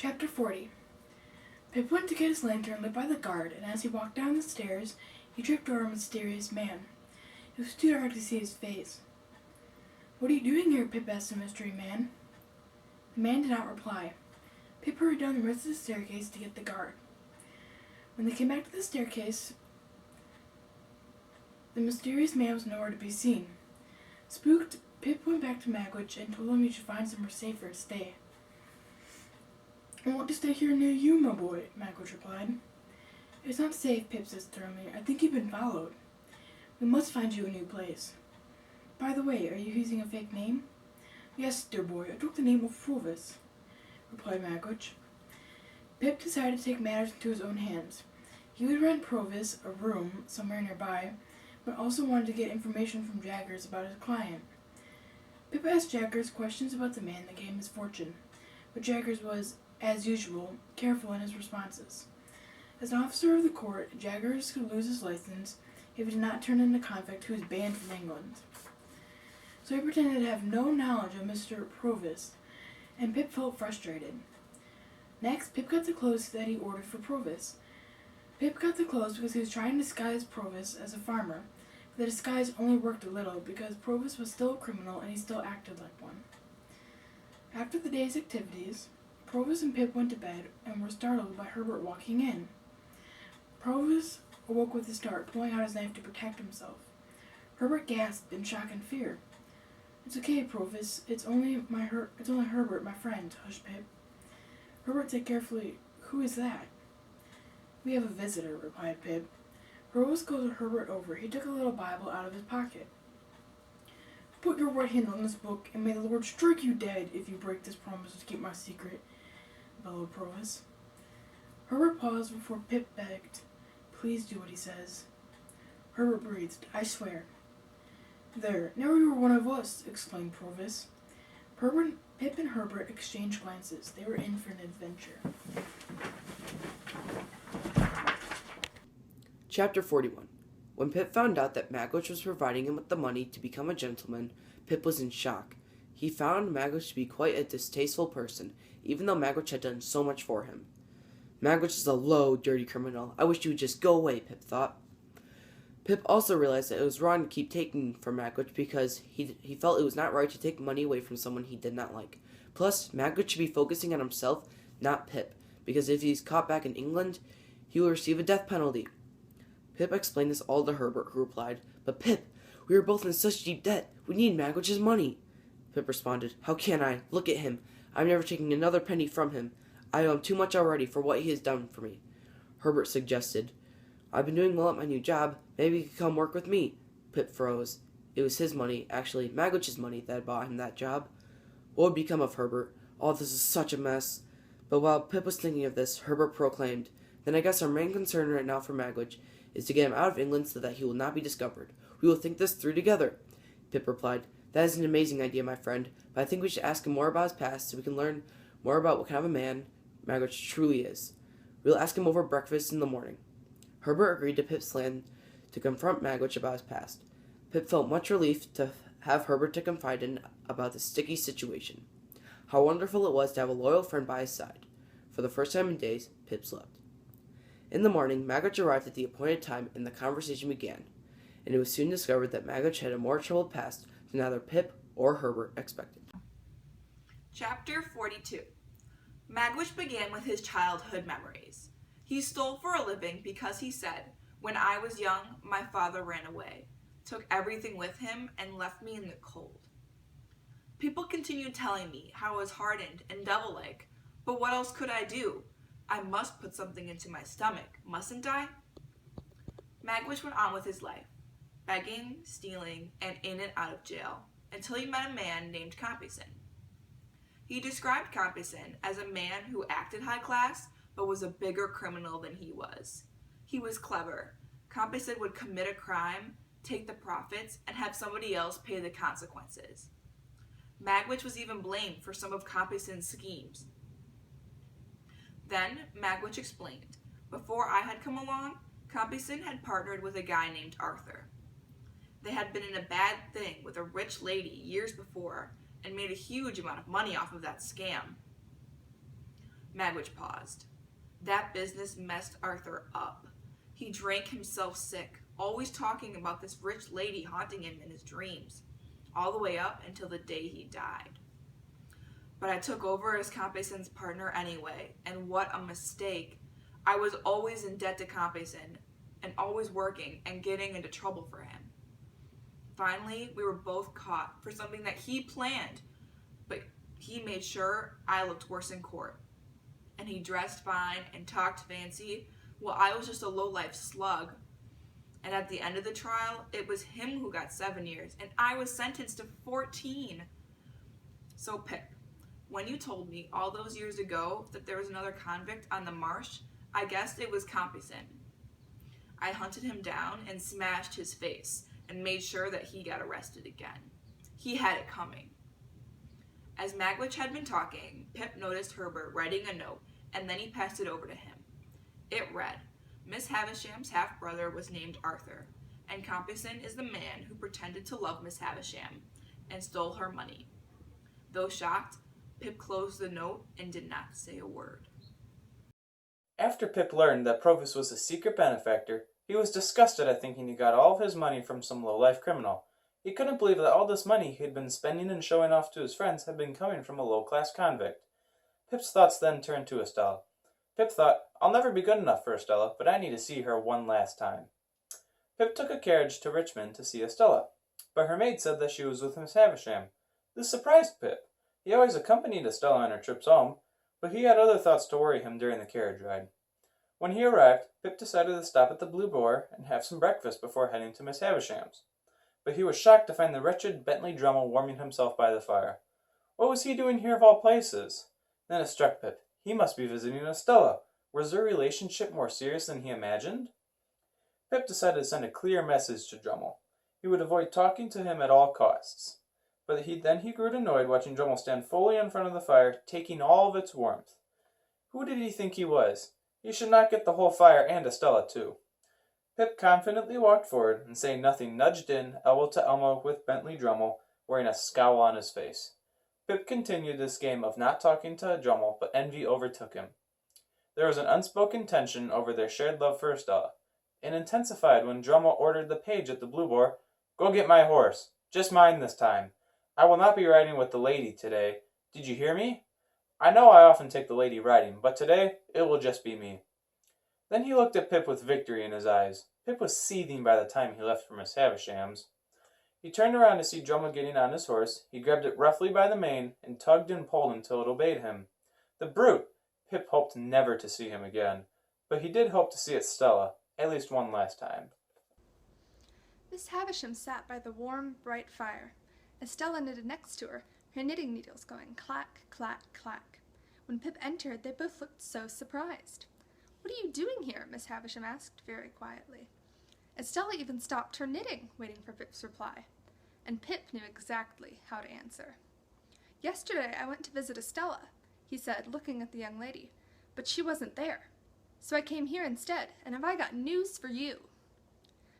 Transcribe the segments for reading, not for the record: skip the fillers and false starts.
Chapter 40. Pip went to get his lantern lit by the guard, and as he walked down the stairs, he tripped over a mysterious man. It was too dark to see his face. "What are you doing here?" Pip asked the mystery man. The man did not reply. Pip hurried down the rest of the staircase to get the guard. When they came back to the staircase, the mysterious man was nowhere to be seen. Spooked, Pip went back to Magwitch and told him he should find somewhere safer to stay. "I want to stay here near you, my boy," Magwitch replied. "It's not safe," Pip said sternly. "I think you've been followed. We must find you a new place. By the way, are you using a fake name?" "Yes, dear boy, I took the name of Provis," replied Magwitch. Pip decided to take matters into his own hands. He would rent Provis a room somewhere nearby, but also wanted to get information from Jaggers about his client. Pip asked Jaggers questions about the man that gave him his fortune, but Jaggers was, as usual, careful in his responses. As an officer of the court, Jaggers could lose his license if he did not turn in a convict who was banned from England. So he pretended to have no knowledge of Mr. Provis, and Pip felt frustrated. Next, Pip got the clothes that he ordered for Provis. Pip got the clothes because he was trying to disguise Provis as a farmer, but the disguise only worked a little because Provis was still a criminal and he still acted like one. After the day's activities, Provis and Pip went to bed and were startled by Herbert walking in. Provis awoke with a start, pulling out his knife to protect himself. Herbert gasped in shock and fear. "It's okay, Provis. It's only Herbert, my friend," hushed Pip. Herbert said carefully, "Who is that?" "We have a visitor," replied Pip. Provis called Herbert over. He took a little Bible out of his pocket. "Put your right hand on this book, and may the Lord strike you dead if you break this promise to keep my secret," bellowed Provis. Herbert paused before Pip begged, "Please do what he says." Herbert breathed, "I swear." "There, now you are one of us," exclaimed Provis. Pip and Herbert exchanged glances. They were in for an adventure. Chapter 41. When Pip found out that Magwitch was providing him with the money to become a gentleman, Pip was in shock. He found Magwitch to be quite a distasteful person, even though Magwitch had done so much for him. "Magwitch is a low, dirty criminal. I wish you would just go away," Pip thought. Pip also realized that it was wrong to keep taking from Magwitch because he felt it was not right to take money away from someone he did not like. Plus, Magwitch should be focusing on himself, not Pip, because if he's caught back in England, he will receive a death penalty. Pip explained this all to Herbert, who replied, "But Pip, we are both in such deep debt. We need Magwitch's money." Pip responded, "How can I? Look at him. I'm never taking another penny from him. I owe him too much already for what he has done for me." Herbert suggested, "I've been doing well at my new job. Maybe you could come work with me." Pip froze. It was his money, actually Magwitch's money, that had bought him that job. What would become of Herbert? All this is such a mess. But while Pip was thinking of this, Herbert proclaimed, "Then I guess our main concern right now for Magwitch is to get him out of England so that he will not be discovered. We will think this through together." Pip replied, "That is an amazing idea, my friend, but I think we should ask him more about his past so we can learn more about what kind of a man Magwitch truly is. We'll ask him over breakfast in the morning." Herbert agreed to Pip's plan to confront Magwitch about his past. Pip felt much relief to have Herbert to confide in about the sticky situation. How wonderful it was to have a loyal friend by his side. For the first time in days, Pip slept. In the morning, Magwitch arrived at the appointed time and the conversation began, and it was soon discovered that Magwitch had a more troubled past than either Pip or Herbert expected. Chapter 42. Magwitch began with his childhood memories. He stole for a living because he said, "When I was young, my father ran away, took everything with him, and left me in the cold." People continued telling me how I was hardened and devil-like, but what else could I do? I must put something into my stomach, mustn't I? Magwitch went on with his life, begging, stealing, and in and out of jail, until he met a man named Compeyson. He described Compeyson as a man who acted high class, but was a bigger criminal than he was. He was clever. Compeyson would commit a crime, take the profits, and have somebody else pay the consequences. Magwitch was even blamed for some of Compeyson's schemes. Then Magwitch explained, before I had come along, Compeyson had partnered with a guy named Arthur. They had been in a bad thing with a rich lady years before and made a huge amount of money off of that scam. Magwitch paused. That business messed Arthur up. He drank himself sick, always talking about this rich lady haunting him in his dreams, all the way up until the day he died. But I took over as Compeysen's partner anyway, and what a mistake. I was always in debt to Compeysen, and always working and getting into trouble for him. Finally, we were both caught for something that he planned, but he made sure I looked worse in court. And he dressed fine and talked fancy, while I was just a low-life slug. And at the end of the trial, it was him who got 7 years, and I was sentenced to 14. So Pip, when you told me all those years ago that there was another convict on the marsh, I guessed it was Compeysen. I hunted him down and smashed his face, and made sure that he got arrested again. He had it coming. As Magwitch had been talking, Pip noticed Herbert writing a note, and then he passed it over to him. It read, Miss Havisham's half-brother was named Arthur, and Compeysen is the man who pretended to love Miss Havisham and stole her money. Though shocked, Pip closed the note and did not say a word. After Pip learned that Provis was a secret benefactor, he was disgusted at thinking he got all of his money from some low-life criminal. He couldn't believe that all this money he had been spending and showing off to his friends had been coming from a low-class convict. Pip's thoughts then turned to Estella. Pip thought, I'll never be good enough for Estella, but I need to see her one last time. Pip took a carriage to Richmond to see Estella, but her maid said that she was with Miss Havisham. This surprised Pip. He always accompanied Estella on her trips home, but he had other thoughts to worry him during the carriage ride. When he arrived, Pip decided to stop at the Blue Boar and have some breakfast before heading to Miss Havisham's. But he was shocked to find the wretched Bentley Drummle warming himself by the fire. What was he doing here of all places? Then it struck Pip. He must be visiting Estella. Was their relationship more serious than he imagined? Pip decided to send a clear message to Drummle. He would avoid talking to him at all costs. But he grew annoyed watching Drummle stand fully in front of the fire, taking all of its warmth. Who did he think he was? He should not get the whole fire and Estella too. Pip confidently walked forward and, saying nothing, nudged in, elbow to elbow with Bentley Drummle, wearing a scowl on his face. Pip continued this game of not talking to Drummle, but envy overtook him. There was an unspoken tension over their shared love for Estella. It intensified when Drummle ordered the page at the Blue Boar, Go get my horse. Just mine this time. I will not be riding with the lady today. Did you hear me? I know I often take the lady riding, but today it will just be me. Then he looked at Pip with victory in his eyes. Pip was seething by the time he left for Miss Havisham's. He turned around to see Drummle getting on his horse. He grabbed it roughly by the mane and tugged and pulled until it obeyed him. The brute! Pip hoped never to see him again, but he did hope to see Estella, at least one last time. Miss Havisham sat by the warm, bright fire. Estella knitted next to her, her knitting needles going clack, clack, clack. When Pip entered, they both looked so surprised. What are you doing here? Miss Havisham asked very quietly. Estella even stopped her knitting, waiting for Pip's reply. And Pip knew exactly how to answer. Yesterday I went to visit Estella, he said, looking at the young lady, but she wasn't there. So I came here instead, and have I got news for you.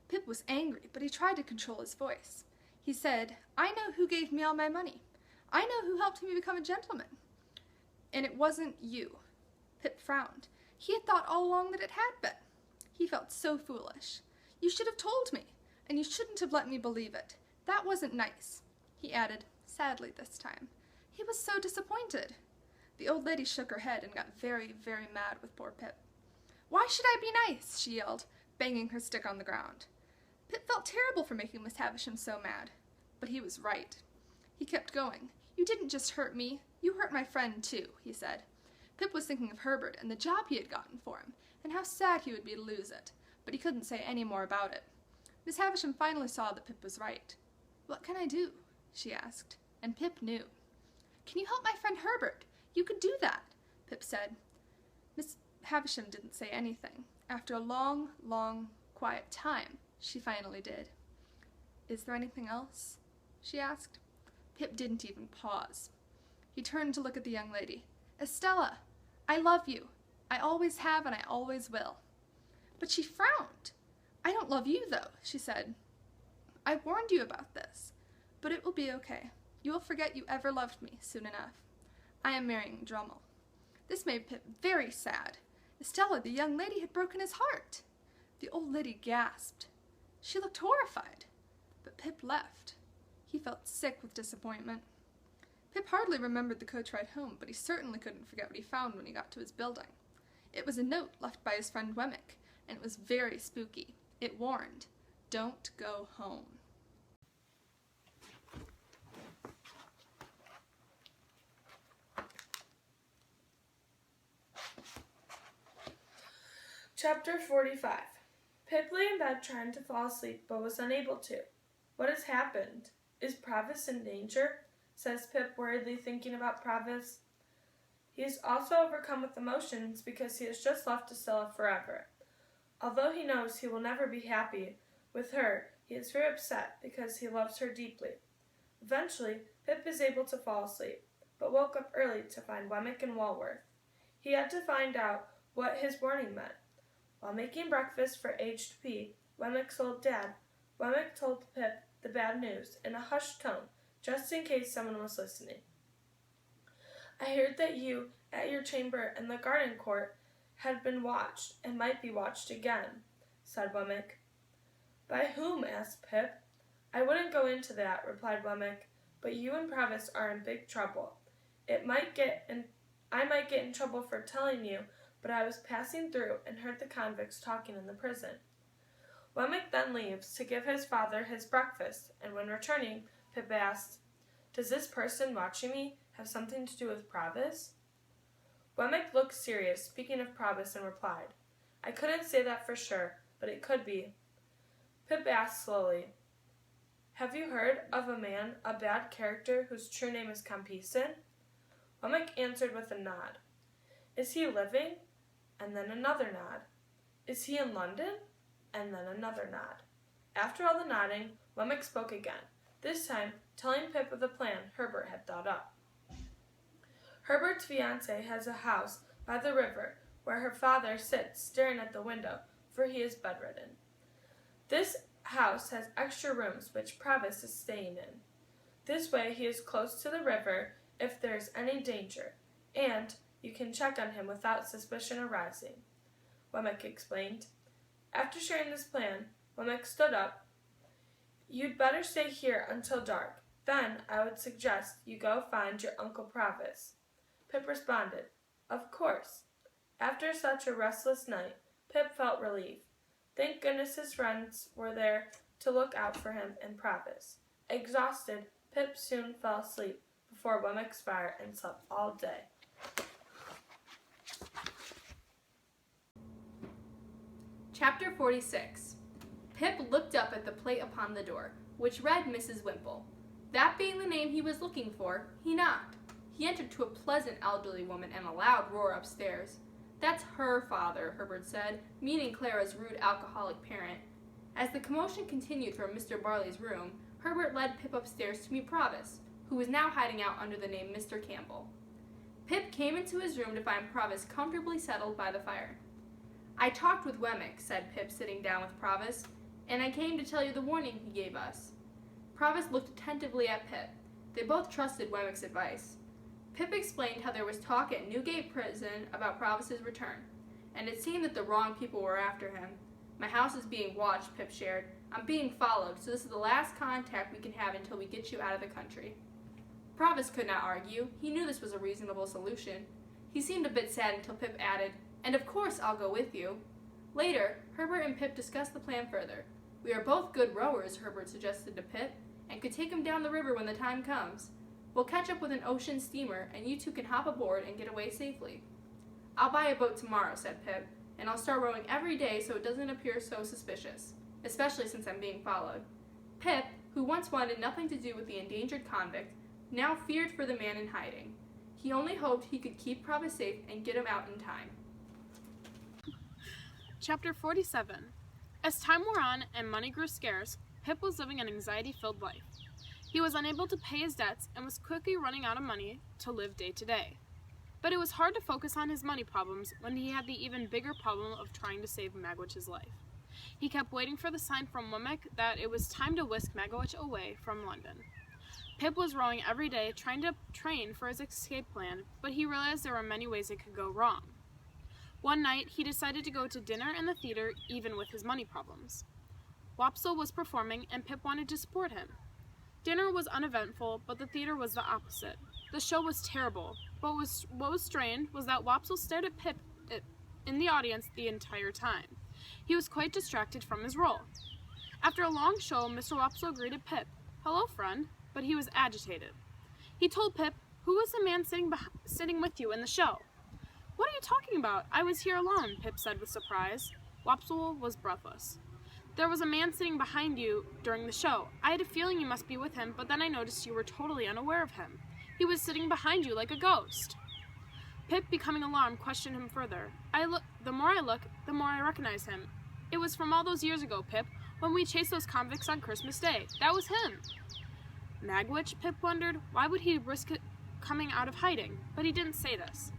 Pip was angry, but he tried to control his voice. He said, I know who gave me all my money. I know who helped me become a gentleman. And it wasn't you. Pip frowned. He had thought all along that it had been. He felt so foolish. You should have told me, and you shouldn't have let me believe it. That wasn't nice, he added, sadly this time. He was so disappointed. The old lady shook her head and got very, very mad with poor Pip. Why should I be nice? She yelled, banging her stick on the ground. Pip felt terrible for making Miss Havisham so mad, but he was right. He kept going. You didn't just hurt me, you hurt my friend too, he said. Pip was thinking of Herbert and the job he had gotten for him, and how sad he would be to lose it, but he couldn't say any more about it. Miss Havisham finally saw that Pip was right. What can I do? She asked, and Pip knew. Can you help my friend Herbert? You could do that, Pip said. Miss Havisham didn't say anything. After a long, long, quiet time, she finally did. Is there anything else? She asked. Pip didn't even pause. He turned to look at the young lady. Estella, I love you. I always have and I always will. But she frowned. I don't love you, though, she said. I warned you about this, but it will be okay. You will forget you ever loved me soon enough. I am marrying Drummle. This made Pip very sad. Estella, the young lady, had broken his heart. The old lady gasped. She looked horrified. But Pip left. He felt sick with disappointment. Pip hardly remembered the coach ride home, but he certainly couldn't forget what he found when he got to his building. It was a note left by his friend Wemmick, and it was very spooky. It warned, "Don't go home." Chapter 45. Pip lay in bed trying to fall asleep, but was unable to. What has happened? Is Provis in danger? Says Pip, worriedly thinking about Provis. He is also overcome with emotions because he has just left Estella forever. Although he knows he will never be happy with her, he is very upset because he loves her deeply. Eventually, Pip is able to fall asleep, but woke up early to find Wemmick and Walworth. He had to find out what his warning meant. While making breakfast for H.P., Wemmick's old dad, Wemmick told Pip the bad news in a hushed tone, just in case someone was listening. "I heard that you, at your chamber in the garden court, had been watched, and might be watched again," said Wemmick. "By whom?" asked Pip. "I wouldn't go into that," replied Wemmick, "but you and Provis are in big trouble. I might get in trouble for telling you, but I was passing through and heard the convicts talking in the prison." Wemmick then leaves to give his father his breakfast, and when returning, Pip asked, "Does this person watching me have something to do with Provis?" Wemmick looked serious, speaking of Provis, and replied, "I couldn't say that for sure, but it could be." Pip asked slowly, "Have you heard of a man, a bad character, whose true name is Compeyson?" Wemmick answered with a nod. "Is he living?" And then another nod. "Is he in London?" And then another nod. After all the nodding, Wemmick spoke again, this time telling Pip of the plan Herbert had thought up. Herbert's fiancée has a house by the river where her father sits staring at the window, for he is bedridden. This house has extra rooms which Provis is staying in. This way he is close to the river if there is any danger, and you can check on him without suspicion arising," Wemmick explained. After sharing this plan, Wemmick stood up. "You'd better stay here until dark. Then I would suggest you go find your Uncle Provis." Pip responded, "Of course." After such a restless night, Pip felt relief. Thank goodness his friends were there to look out for him and Provis. Exhausted, Pip soon fell asleep before Wemmick's fire and slept all day. Chapter 46. Pip looked up at the plate upon the door, which read Mrs. Wimple. That being the name he was looking for, he knocked. He entered to a pleasant elderly woman and a loud roar upstairs. "That's her father," Herbert said, meaning Clara's rude alcoholic parent. As the commotion continued from Mr. Barley's room, Herbert led Pip upstairs to meet Provis, who was now hiding out under the name Mr. Campbell. Pip came into his room to find Provis comfortably settled by the fire. "I talked with Wemmick," said Pip, sitting down with Provis, "and I came to tell you the warning he gave us." Provis looked attentively at Pip. They both trusted Wemmick's advice. Pip explained how there was talk at Newgate Prison about Provis's return, and it seemed that the wrong people were after him. "My house is being watched," Pip shared. "I'm being followed, so this is the last contact we can have until we get you out of the country." Provis could not argue. He knew this was a reasonable solution. He seemed a bit sad until Pip added, "And of course I'll go with you." Later, Herbert and Pip discussed the plan further. "We are both good rowers," Herbert suggested to Pip, "and could take him down the river when the time comes. We'll catch up with an ocean steamer, and you two can hop aboard and get away safely." "I'll buy a boat tomorrow," said Pip, "and I'll start rowing every day so it doesn't appear so suspicious, especially since I'm being followed." Pip, who once wanted nothing to do with the endangered convict, now feared for the man in hiding. He only hoped he could keep Provis safe and get him out in time. Chapter 47. As time wore on and money grew scarce, Pip was living an anxiety-filled life. He was unable to pay his debts and was quickly running out of money to live day to day. But it was hard to focus on his money problems when he had the even bigger problem of trying to save Magwitch's life. He kept waiting for the sign from Wemmick that it was time to whisk Magwitch away from London. Pip was rowing every day, trying to train for his escape plan, but he realized there were many ways it could go wrong. One night, he decided to go to dinner in the theater, even with his money problems. Wopsle was performing, and Pip wanted to support him. Dinner was uneventful, but the theater was the opposite. The show was terrible, but what was strange was that Wopsle stared at Pip in the audience the entire time. He was quite distracted from his role. After a long show, Mr. Wopsle greeted Pip. "Hello, friend," but he was agitated. He told Pip, "Who was the man sitting with you in the show?" "What are you talking about? I was here alone," Pip said with surprise. Wopsle was breathless. "There was a man sitting behind you during the show. I had a feeling you must be with him, but then I noticed you were totally unaware of him. He was sitting behind you like a ghost." Pip, becoming alarmed, questioned him further. The more I look, the more I recognize him. "It was from all those years ago, Pip, when we chased those convicts on Christmas Day. That was him." Magwitch, Pip wondered. Why would he risk coming out of hiding? But he didn't say this.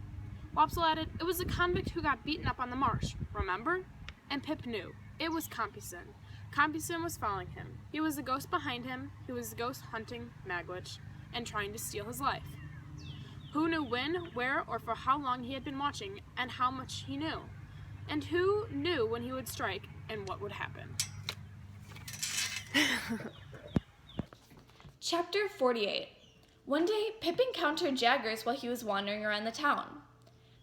Wopsle added, "It was the convict who got beaten up on the marsh, remember?" And Pip knew. It was Compeyson. Compeyson was following him. He was the ghost behind him. He was the ghost hunting Magwitch and trying to steal his life. Who knew when, where, or for how long he had been watching, and how much he knew? And who knew when he would strike, and what would happen? Chapter 48. One day, Pip encountered Jaggers while he was wandering around the town.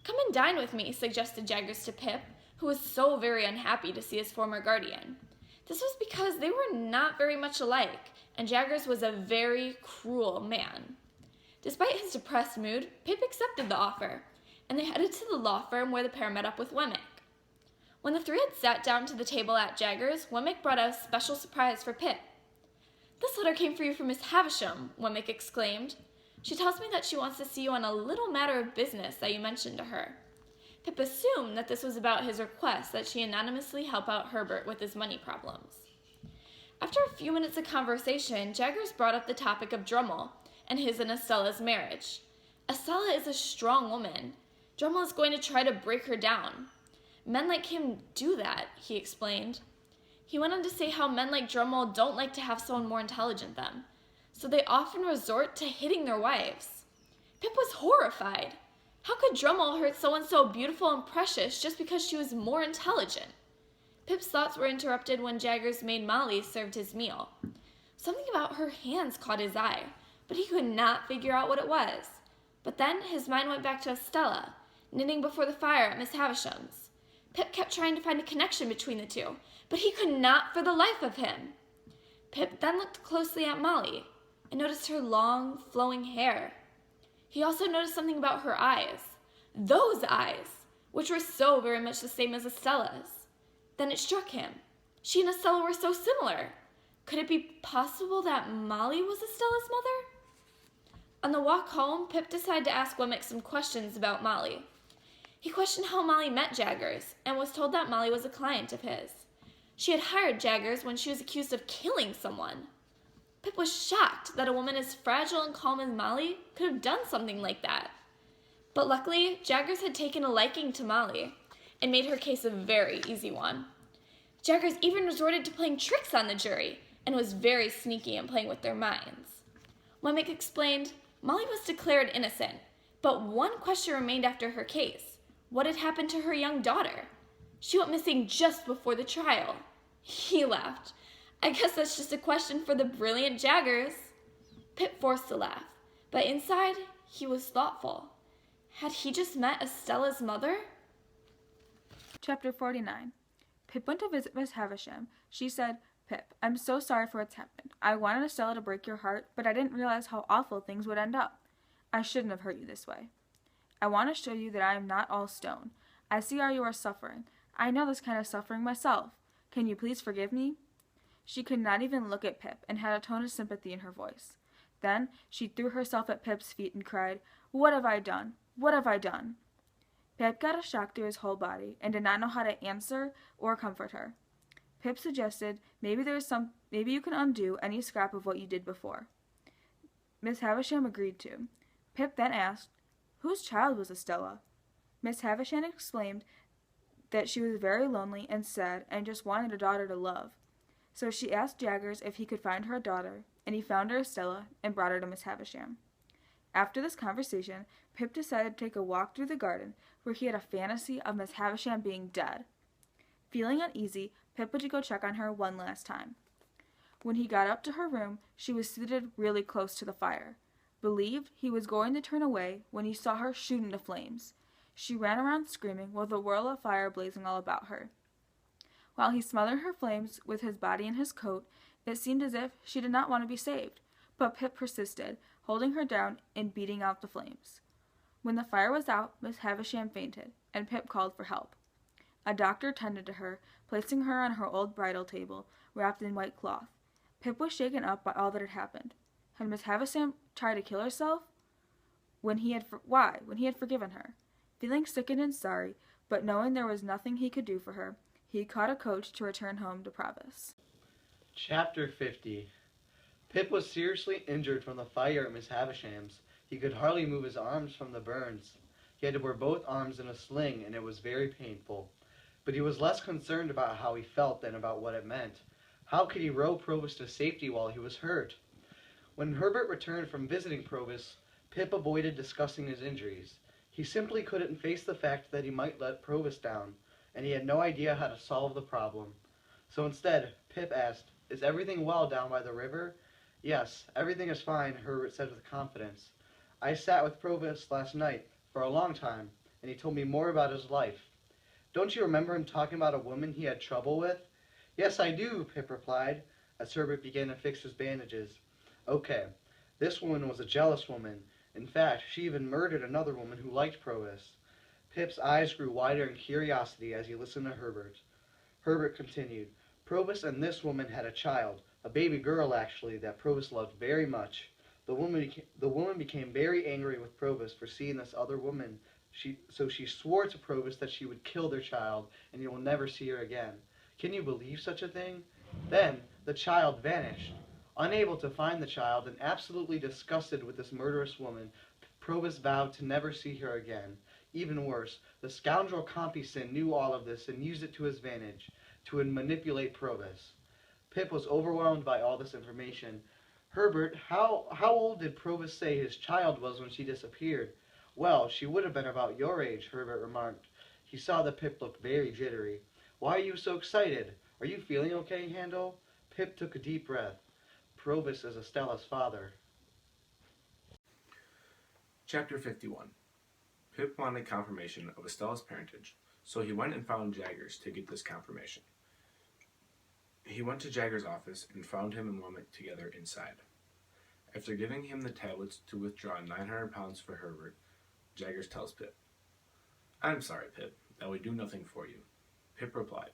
"Come and dine with me," suggested Jaggers to Pip, who was so very unhappy to see his former guardian. This was because they were not very much alike, and Jaggers was a very cruel man. Despite his depressed mood, Pip accepted the offer, and they headed to the law firm where the pair met up with Wemmick. When the three had sat down to the table at Jaggers, Wemmick brought out a special surprise for Pip. "This letter came for you from Miss Havisham," Wemmick exclaimed. "She tells me that she wants to see you on a little matter of business that you mentioned to her." Pip assumed that this was about his request that she anonymously help out Herbert with his money problems. After a few minutes of conversation, Jaggers brought up the topic of Drummle and his and Estella's marriage. Estella is a strong woman. Drummle is going to try to break her down. Men like him do that, he explained. He went on to say how men like Drummle don't like to have someone more intelligent than them, so they often resort to hitting their wives. Pip was horrified. How could Drummle hurt someone so beautiful and precious just because she was more intelligent? Pip's thoughts were interrupted when Jaggers' maid Molly served his meal. Something about her hands caught his eye, but he could not figure out what it was. But then his mind went back to Estella, knitting before the fire at Miss Havisham's. Pip kept trying to find a connection between the two, but he could not for the life of him. Pip then looked closely at Molly and noticed her long, flowing hair. He also noticed something about her eyes. Those eyes, which were so very much the same as Estella's. Then it struck him. She and Estella were so similar. Could it be possible that Molly was Estella's mother? On the walk home, Pip decided to ask Wemmick some questions about Molly. He questioned how Molly met Jaggers and was told that Molly was a client of his. She had hired Jaggers when she was accused of killing someone. Pip was shocked that a woman as fragile and calm as Molly could have done something like that. But luckily, Jaggers had taken a liking to Molly and made her case a very easy one. Jaggers even resorted to playing tricks on the jury and was very sneaky in playing with their minds. Wemmick explained, Molly was declared innocent, but one question remained after her case. What had happened to her young daughter? She went missing just before the trial. He laughed. I guess that's just a question for the brilliant Jaggers. Pip forced a laugh, but inside he was thoughtful. Had he just met Estella's mother? Chapter 49. Pip went to visit Miss Havisham. She said, Pip, I'm so sorry for what's happened. I wanted Estella to break your heart, but I didn't realize how awful things would end up. I shouldn't have hurt you this way. I want to show you that I am not all stone. I see how you are suffering. I know this kind of suffering myself. Can you please forgive me? She could not even look at Pip and had a tone of sympathy in her voice. Then she threw herself at Pip's feet and cried, What have I done? What have I done? Pip got a shock to his whole body and did not know how to answer or comfort her. Pip suggested, maybe you can undo any scrap of what you did before. Miss Havisham agreed to. Pip then asked, Whose child was Estella? Miss Havisham explained that she was very lonely and sad and just wanted a daughter to love. So she asked Jaggers if he could find her a daughter, and he found her Estella and brought her to Miss Havisham. After this conversation, Pip decided to take a walk through the garden, where he had a fantasy of Miss Havisham being dead. Feeling uneasy, Pip went to go check on her one last time. When he got up to her room, she was seated really close to the fire. Believed he was going to turn away when he saw her shoot into flames. She ran around screaming with a whirl of fire blazing all about her. While he smothered her flames with his body and his coat, it seemed as if she did not want to be saved, but Pip persisted, holding her down and beating out the flames. When the fire was out, Miss Havisham fainted, and Pip called for help. A doctor tended to her, placing her on her old bridal table, wrapped in white cloth. Pip was shaken up by all that had happened. Had Miss Havisham tried to kill herself? When he had forgiven her? Feeling sickened and sorry, but knowing there was nothing he could do for her, he caught a coach to return home to Provis. Chapter 50. Pip was seriously injured from the fire at Miss Havisham's. He could hardly move his arms from the burns. He had to wear both arms in a sling, and it was very painful. But he was less concerned about how he felt than about what it meant. How could he row Provis to safety while he was hurt? When Herbert returned from visiting Provis, Pip avoided discussing his injuries. He simply couldn't face the fact that he might let Provis down, and he had no idea how to solve the problem. So instead, Pip asked, "Is everything well down by the river?" "Yes, everything is fine," Herbert said with confidence. "I sat with Provis last night for a long time, and he told me more about his life." "Don't you remember him talking about a woman he had trouble with?" "Yes, I do," Pip replied, as Herbert began to fix his bandages. "Okay, this woman was a jealous woman. In fact, she even murdered another woman who liked Provis." Pip's eyes grew wider in curiosity as he listened to Herbert. Herbert continued, "Provis and this woman had a child, a baby girl actually, that Provis loved very much. The woman became very angry with Provis for seeing this other woman, so she swore to Provis that she would kill their child and he will never see her again. Can you believe such a thing? Then the child vanished. Unable to find the child and absolutely disgusted with this murderous woman, Provis vowed to never see her again. Even worse, the scoundrel Compeyson knew all of this and used it to his advantage, to manipulate Provis." Pip was overwhelmed by all this information. "Herbert, how old did Provis say his child was when she disappeared?" "Well, she would have been about your age," Herbert remarked. He saw that Pip looked very jittery. "Why are you so excited? Are you feeling okay, Handel?" Pip took a deep breath. "Provis is Estella's father." Chapter 51. Pip wanted confirmation of Estella's parentage, so he went and found Jaggers to get this confirmation. He went to Jaggers' office and found him and Womack together inside. After giving him the tablets to withdraw 900 pounds for Herbert, Jaggers tells Pip, "I'm sorry, Pip, that would do nothing for you." Pip replied,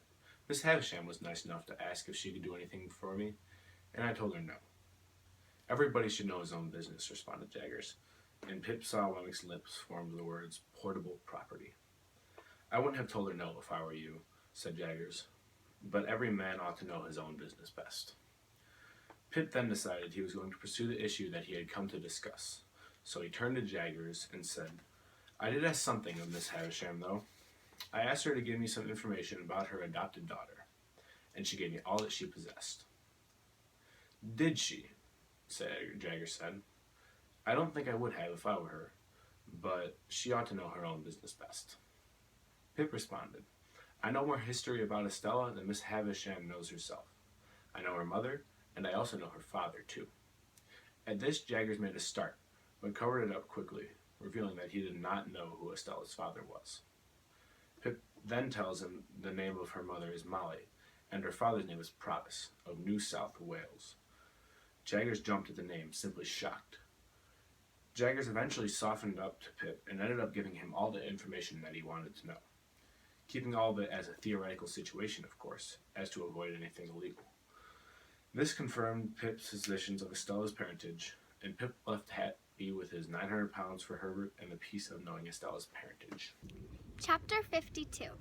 "Miss Havisham was nice enough to ask if she could do anything for me, and I told her no." "Everybody should know his own business," responded Jaggers, and Pip saw Womack's lips form the words, "portable property." "I wouldn't have told her no if I were you," said Jaggers, "but every man ought to know his own business best." Pip then decided he was going to pursue the issue that he had come to discuss, so he turned to Jaggers and said, "I did ask something of Miss Havisham, though. I asked her to give me some information about her adopted daughter, and she gave me all that she possessed." "Did she?" Jaggers said. "I don't think I would have if I were her, but she ought to know her own business best." Pip responded, "I know more history about Estella than Miss Havisham knows herself. I know her mother, and I also know her father, too." At this, Jaggers made a start, but covered it up quickly, revealing that he did not know who Estella's father was. Pip then tells him the name of her mother is Molly, and her father's name is Provis, of New South Wales. Jaggers jumped at the name, simply shocked. Jaggers eventually softened up to Pip and ended up giving him all the information that he wanted to know, keeping all of it as a theoretical situation, of course, as to avoid anything illegal. This confirmed Pip's suspicions of Estella's parentage, and Pip left happy with his 900 pounds for Herbert and the peace of knowing Estella's parentage. Chapter 52.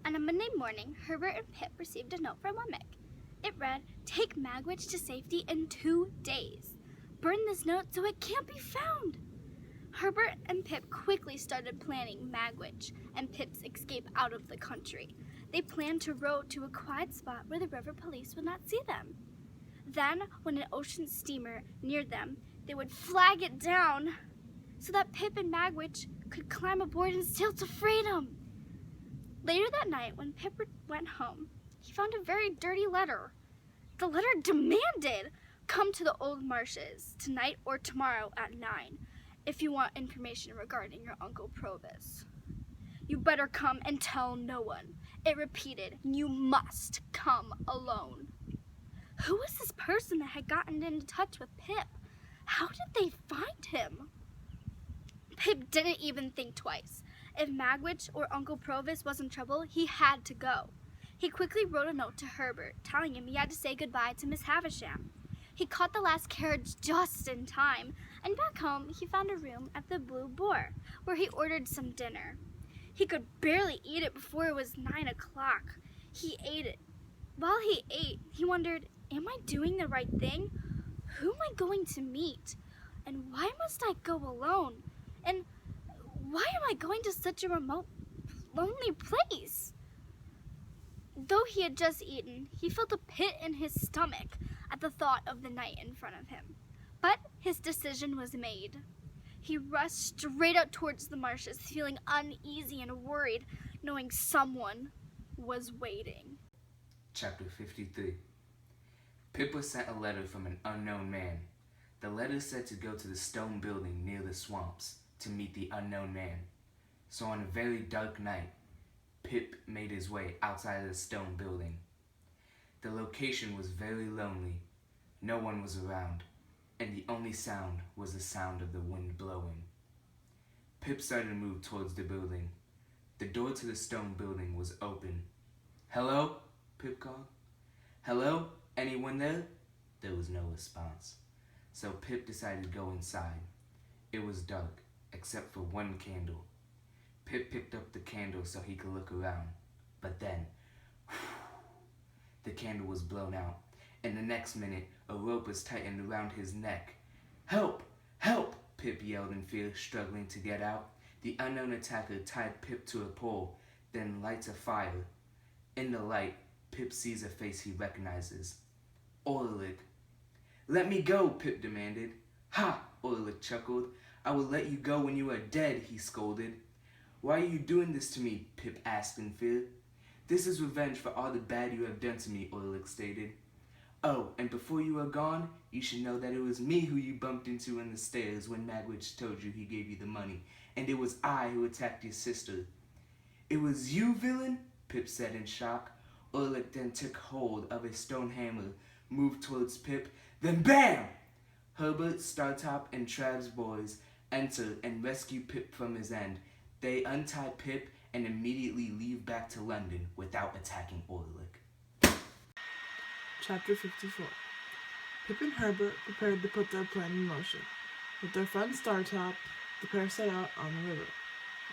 On a Monday morning, Herbert and Pip received a note from Womack. It read, "Take Magwitch to safety in 2 days. Burn this note so it can't be found." Herbert and Pip quickly started planning Magwitch and Pip's escape out of the country. They planned to row to a quiet spot where the river police would not see them. Then, when an ocean steamer neared them, they would flag it down so that Pip and Magwitch could climb aboard and sail to freedom. Later that night, when Pip went home, he found a very dirty letter. The letter demanded, "Come to the old marshes tonight or tomorrow at 9 if you want information regarding your Uncle Provis. You better come and tell no one." It repeated, "You must come alone." Who was this person that had gotten into touch with Pip? How did they find him? Pip didn't even think twice. If Magwitch or Uncle Provis was in trouble, he had to go. He quickly wrote a note to Herbert, telling him he had to say goodbye to Miss Havisham. He caught the last carriage just in time, and back home he found a room at the Blue Boar, where he ordered some dinner. He could barely eat it before it was 9 o'clock. He ate it. While he ate, he wondered, am I doing the right thing? Who am I going to meet? And why must I go alone? And why am I going to such a remote, lonely place? Though he had just eaten, he felt a pit in his stomach at the thought of the night in front of him. But his decision was made. He rushed straight out towards the marshes, feeling uneasy and worried, knowing someone was waiting. Chapter 53. Pip was sent a letter from an unknown man. The letter said to go to the stone building near the swamps to meet the unknown man. So on a very dark night, Pip made his way outside of the stone building. The location was very lonely. No one was around, and the only sound was the sound of the wind blowing. Pip started to move towards the building. The door to the stone building was open. "Hello?" Pip called. "Hello? Anyone there?" There was no response. So Pip decided to go inside. It was dark, except for one candle. Pip picked up the candle so he could look around. But then, the candle was blown out, and the next minute, a rope was tightened around his neck. "Help! Help!" Pip yelled in fear, struggling to get out. The unknown attacker tied Pip to a pole, then lights a fire. In the light, Pip sees a face he recognizes. Orlick. "Let me go," Pip demanded. "Ha!" Orlick chuckled. "I will let you go when you are dead," he scolded. "Why are you doing this to me?" Pip asked in fear. "This is revenge for all the bad you have done to me," Orlick stated. "Oh, and before you are gone, you should know that it was me who you bumped into in the stairs when Magwitch told you he gave you the money, and it was I who attacked your sister." "It was you, villain?" Pip said in shock. Orlick then took hold of a stone hammer, moved towards Pip, then BAM! Herbert, Startop, and Trav's boys enter and rescue Pip from his end. They untie Pip and immediately leave back to London without attacking Orlick. Chapter 54. Pip and Herbert prepared to put their plan in motion. With their friend Startop, the pair set out on the river.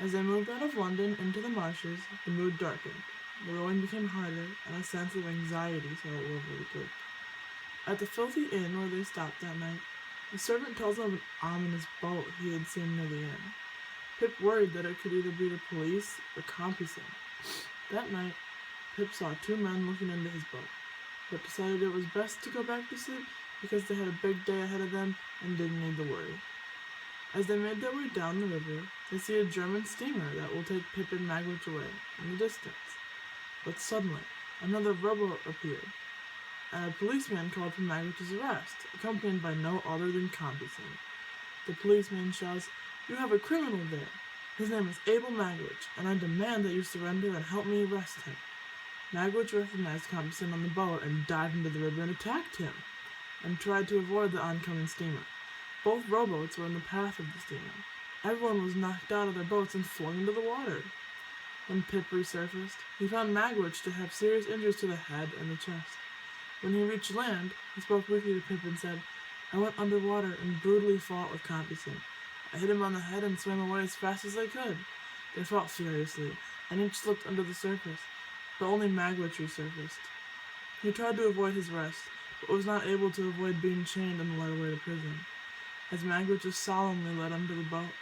As they moved out of London into the marshes, the mood darkened. The rowing became harder, and a sense of anxiety settled over the group. At the filthy inn where they stopped that night, the servant tells them of an ominous boat he had seen near the inn. Pip worried that it could either be the police or Compeyson. That night, Pip saw two men looking into his boat, but decided it was best to go back to sleep because they had a big day ahead of them and didn't need to worry. As they made their way down the river, they see a German steamer that will take Pip and Magwitch away in the distance. But suddenly, another rowboat appeared, and a policeman called for Magwitch's arrest, accompanied by no other than Compeyson. The policeman shouts, "You have a criminal there. His name is Abel Magwitch, and I demand that you surrender and help me arrest him." Magwitch recognized Compeyson on the boat and dived into the river and attacked him, and tried to avoid the oncoming steamer. Both rowboats were in the path of the steamer. Everyone was knocked out of their boats and flung into the water. When Pip resurfaced, he found Magwitch to have serious injuries to the head and the chest. When he reached land, he spoke weakly to Pip and said, "I went underwater and brutally fought with Compeyson. I hit him on the head and swam away as fast as I could." They fought furiously, and each slipped under the surface, but only Magwitch resurfaced. He tried to avoid his arrest, but was not able to avoid being chained and led away to prison. As Magwitch is solemnly led onto the boat,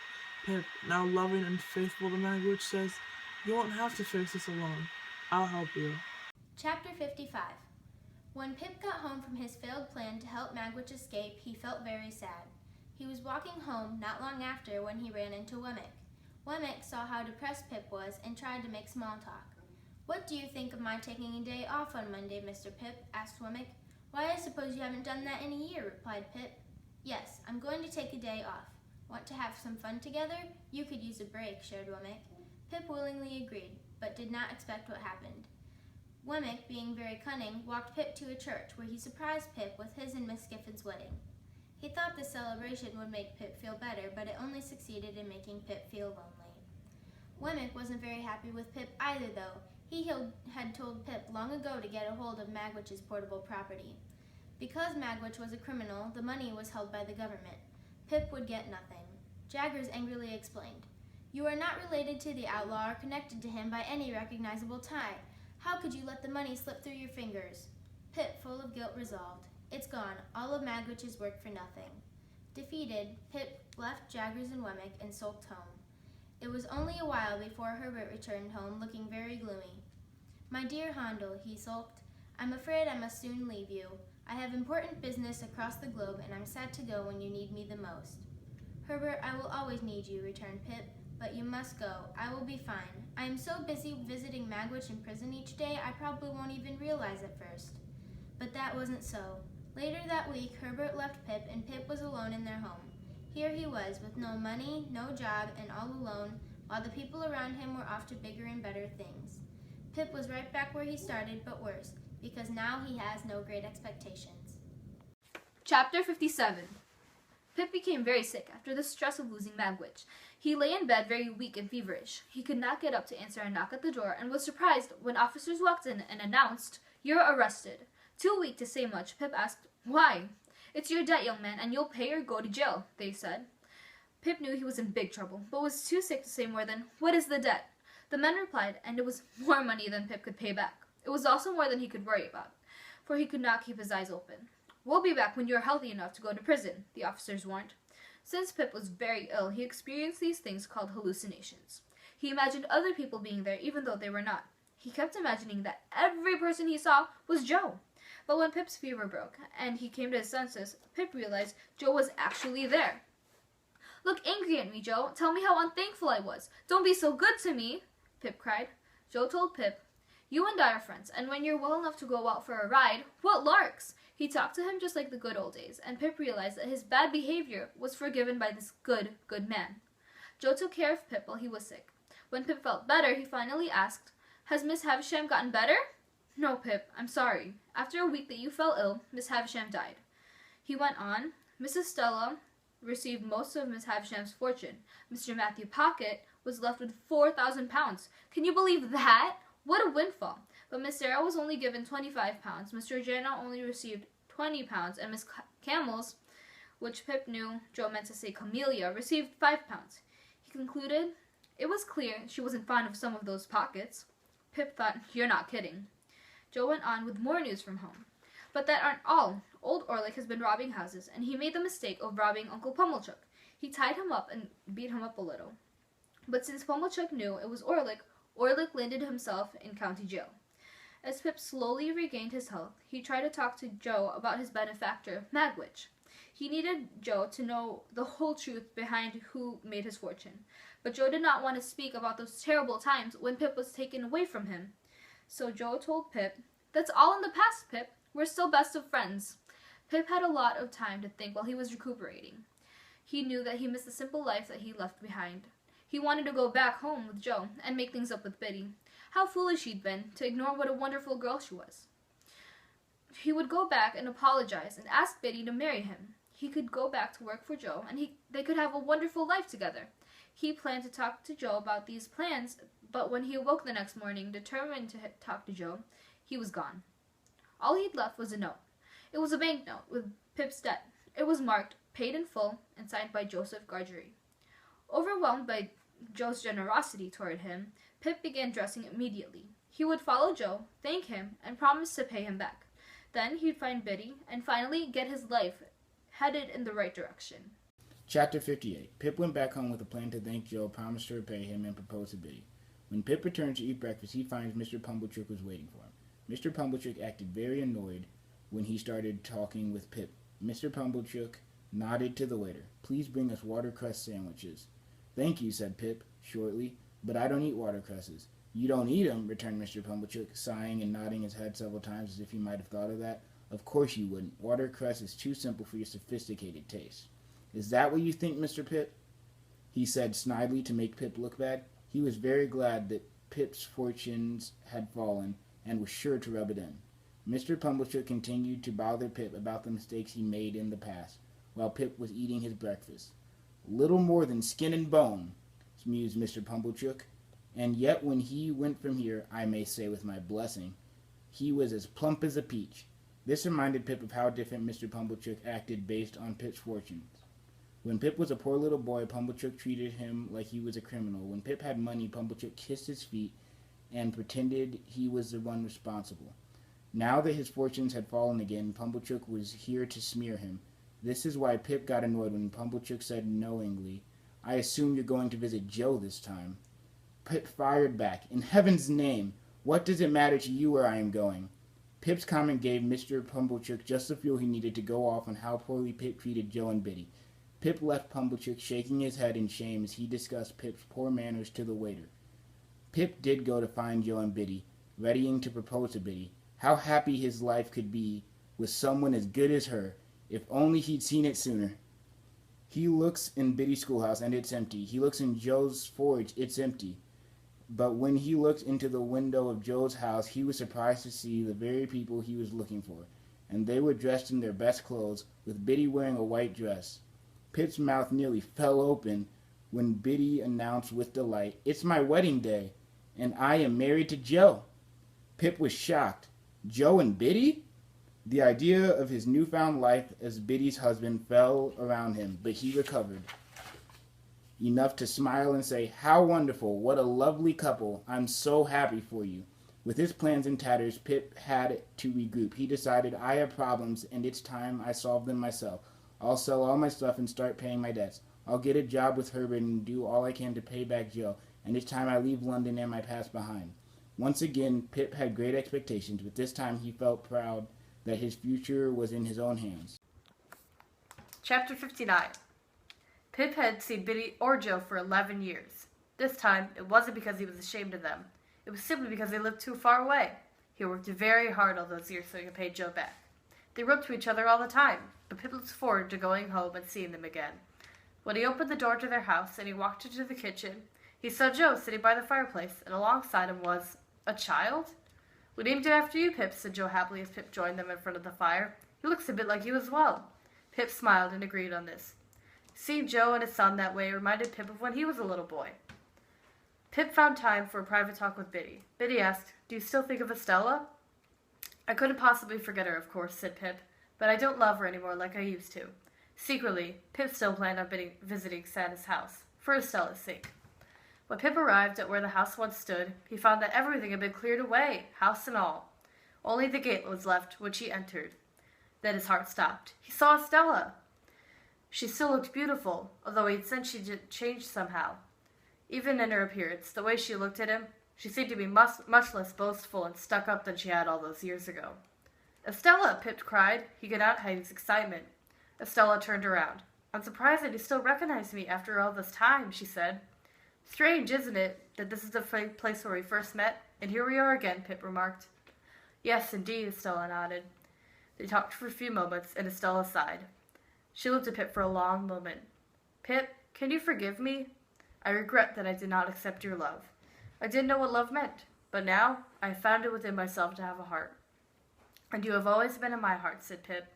Pip, now loving and faithful to Magwitch, says, "You won't have to face this alone. I'll help you." Chapter 55. When Pip got home from his failed plan to help Magwitch escape, he felt very sad. He was walking home not long after when he ran into Wemmick. Wemmick saw how depressed Pip was and tried to make small talk. "What do you think of my taking a day off on Monday, Mr. Pip?" asked Wemmick. "Why, I suppose you haven't done that in a year," replied Pip. "Yes, I'm going to take a day off. Want to have some fun together? You could use a break," shared Wemmick. Pip willingly agreed, but did not expect what happened. Wemmick, being very cunning, walked Pip to a church where he surprised Pip with his and Miss Giffin's wedding. He thought the celebration would make Pip feel better, but it only succeeded in making Pip feel lonely. Wemmick wasn't very happy with Pip either, though. He had told Pip long ago to get a hold of Magwitch's portable property. Because Magwitch was a criminal, the money was held by the government. Pip would get nothing. Jaggers angrily explained, "You are not related to the outlaw or connected to him by any recognizable tie. How could you let the money slip through your fingers?" Pip, full of guilt, resolved, "It's gone, all of Magwitch's work for nothing." Defeated, Pip left Jaggers and Wemmick and sulked home. It was only a while before Herbert returned home, looking very gloomy. "My dear Handel," he sulked, "I'm afraid I must soon leave you. I have important business across the globe, and I'm sad to go when you need me the most." "Herbert, I will always need you," returned Pip, "but you must go. I will be fine. I am so busy visiting Magwitch in prison each day, I probably won't even realize at first." But that wasn't so. Later that week, Herbert left Pip, and Pip was alone in their home. Here he was, with no money, no job, and all alone, while the people around him were off to bigger and better things. Pip was right back where he started, but worse, because now he has no great expectations. Chapter 57. Pip became very sick after the stress of losing Magwitch. He lay in bed very weak and feverish. He could not get up to answer a knock at the door and was surprised when officers walked in and announced, "You're arrested." Too weak to say much, Pip asked, "Why?" "It's your debt, young man, and you'll pay or go to jail," they said. Pip knew he was in big trouble, but was too sick to say more than, "What is the debt?" The men replied, and it was more money than Pip could pay back. It was also more than he could worry about, for he could not keep his eyes open. "We'll be back when you are healthy enough to go to prison," the officers warned. Since Pip was very ill, he experienced these things called hallucinations. He imagined other people being there even though they were not. He kept imagining that every person he saw was Joe. But when Pip's fever broke and he came to his senses, Pip realized Joe was actually there. "Look angry at me, Joe. Tell me how unthankful I was. Don't be so good to me," Pip cried. Joe told Pip, "You and I are friends, and when you're well enough to go out for a ride, what larks!" He talked to him just like the good old days, and Pip realized that his bad behavior was forgiven by this good man. Joe took care of Pip while he was sick. When Pip felt better, he finally asked, "Has Miss Havisham gotten better?" "No, Pip, I'm sorry. After a week that you fell ill, Miss Havisham died." He went on, "Mrs. Stella received most of Miss Havisham's fortune. Mr. Matthew Pocket was left with £4,000. Can you believe that? What a windfall. But Miss Sarah was only given £25. Mr. Jana only received £20, and Miss Camels," which Pip knew Joe meant to say Camellia, "received £5. He concluded, "It was clear she wasn't fond of some of those pockets." Pip thought, "You're not kidding." Joe went on with more news from home. "But that aren't all. Old Orlick has been robbing houses, and he made the mistake of robbing Uncle Pumblechook. He tied him up and beat him up a little. But since Pumblechook knew it was Orlick, Orlick landed himself in county jail." As Pip slowly regained his health, he tried to talk to Joe about his benefactor, Magwitch. He needed Joe to know the whole truth behind who made his fortune. But Joe did not want to speak about those terrible times when Pip was taken away from him. So Joe told Pip, "That's all in the past, Pip. We're still best of friends." Pip had a lot of time to think while he was recuperating. He knew that he missed the simple life that he left behind. He wanted to go back home with Joe and make things up with Biddy. How foolish he'd been to ignore what a wonderful girl she was. He would go back and apologize and ask Biddy to marry him. He could go back to work for Joe, and they could have a wonderful life together. He planned to talk to Joe about these plans, but when he awoke the next morning, determined to talk to Joe, he was gone. All he'd left was a note. It was a banknote with Pip's debt. It was marked, "Paid in full," and signed by Joseph Gargery. Overwhelmed by Joe's generosity toward him, Pip began dressing immediately. He would follow Joe, thank him, and promise to pay him back. Then he'd find Biddy, and finally get his life headed in the right direction. Chapter 58. Pip went back home with a plan to thank Joe, promised to repay him, and propose to Biddy. When Pip returned to eat breakfast, he finds Mr. Pumblechook was waiting for him. Mr. Pumblechook acted very annoyed when he started talking with Pip. Mr. Pumblechook nodded to the waiter. "Please bring us watercress sandwiches." "Thank you," said Pip, shortly, "but I don't eat watercresses." "You don't eat 'em," returned Mr. Pumblechook, sighing and nodding his head several times as if he might have thought of that. "Of course you wouldn't. Watercress is too simple for your sophisticated taste." "Is that what you think, Mr. Pip?" he said snidely to make Pip look bad. He was very glad that Pip's fortunes had fallen, and was sure to rub it in. Mr. Pumblechook continued to bother Pip about the mistakes he made in the past, while Pip was eating his breakfast. "Little more than skin and bone," mused Mr. Pumblechook, "and yet when he went from here, I may say with my blessing, he was as plump as a peach." This reminded Pip of how different Mr. Pumblechook acted based on Pip's fortunes. When Pip was a poor little boy, Pumblechook treated him like he was a criminal. When Pip had money, Pumblechook kissed his feet and pretended he was the one responsible. Now that his fortunes had fallen again, Pumblechook was here to smear him. This is why Pip got annoyed when Pumblechook said knowingly, "I assume you're going to visit Joe this time." Pip fired back, "In heaven's name, what does it matter to you where I am going?" Pip's comment gave Mr. Pumblechook just the fuel he needed to go off on how poorly Pip treated Joe and Biddy. Pip left Pumblechook shaking his head in shame as he discussed Pip's poor manners to the waiter. Pip did go to find Joe and Biddy, readying to propose to Biddy. How happy his life could be with someone as good as her, if only he'd seen it sooner. He looks in Biddy's schoolhouse, and it's empty. He looks in Joe's forge, it's empty. But when he looked into the window of Joe's house, he was surprised to see the very people he was looking for, and they were dressed in their best clothes, with Biddy wearing a white dress. Pip's mouth nearly fell open when Biddy announced with delight, "It's my wedding day, and I am married to Joe." Pip was shocked. Joe and Biddy? The idea of his newfound life as Biddy's husband fell around him, but he recovered enough to smile and say, "How wonderful, what a lovely couple, I'm so happy for you." With his plans in tatters, Pip had to regroup. He decided, "I have problems, and it's time I solve them myself. I'll sell all my stuff and start paying my debts. I'll get a job with Herbert and do all I can to pay back Joe, and it's time I leave London and my past behind." Once again, Pip had great expectations, but this time he felt proud that his future was in his own hands. Chapter 59. Pip had seen Biddy or Joe for 11 years. This time, it wasn't because he was ashamed of them. It was simply because they lived too far away. He worked very hard all those years so he could pay Joe back. They wrote to each other all the time, but Pip looked forward to going home and seeing them again. When he opened the door to their house and he walked into the kitchen, he saw Joe sitting by the fireplace, and alongside him was a child? "We named him after you, Pip," said Joe happily as Pip joined them in front of the fire. "He looks a bit like you as well." Pip smiled and agreed on this. Seeing Joe and his son that way reminded Pip of when he was a little boy. Pip found time for a private talk with Biddy. Biddy asked, "Do you still think of Estella?" "I couldn't possibly forget her, of course," said Pip, "but I don't love her anymore like I used to." Secretly, Pip still planned on visiting Santa's house, for Estella's sake. When Pip arrived at where the house once stood, he found that everything had been cleared away, house and all. Only the gate was left, which he entered. Then his heart stopped. He saw Estella! She still looked beautiful, although he'd sensed she'd changed somehow. Even in her appearance, the way she looked at him, she seemed to be much less boastful and stuck up than she had all those years ago. "Estella!" Pip cried. He could not hide his excitement. Estella turned around. "I'm surprised that you still recognize me after all this time," she said. "Strange, isn't it, that this is the place where we first met, and here we are again," Pip remarked. "Yes, indeed," Estella nodded. They talked for a few moments, and Estella sighed. She looked at Pip for a long moment. "Pip, can you forgive me? I regret that I did not accept your love. I didn't know what love meant, but now I have found it within myself to have a heart." "And you have always been in my heart," said Pip.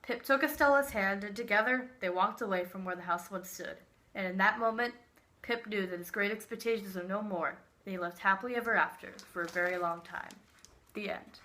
Pip took Estella's hand, and together they walked away from where the house once stood. And in that moment, Pip knew that his great expectations were no more, and he lived happily ever after for a very long time. The end.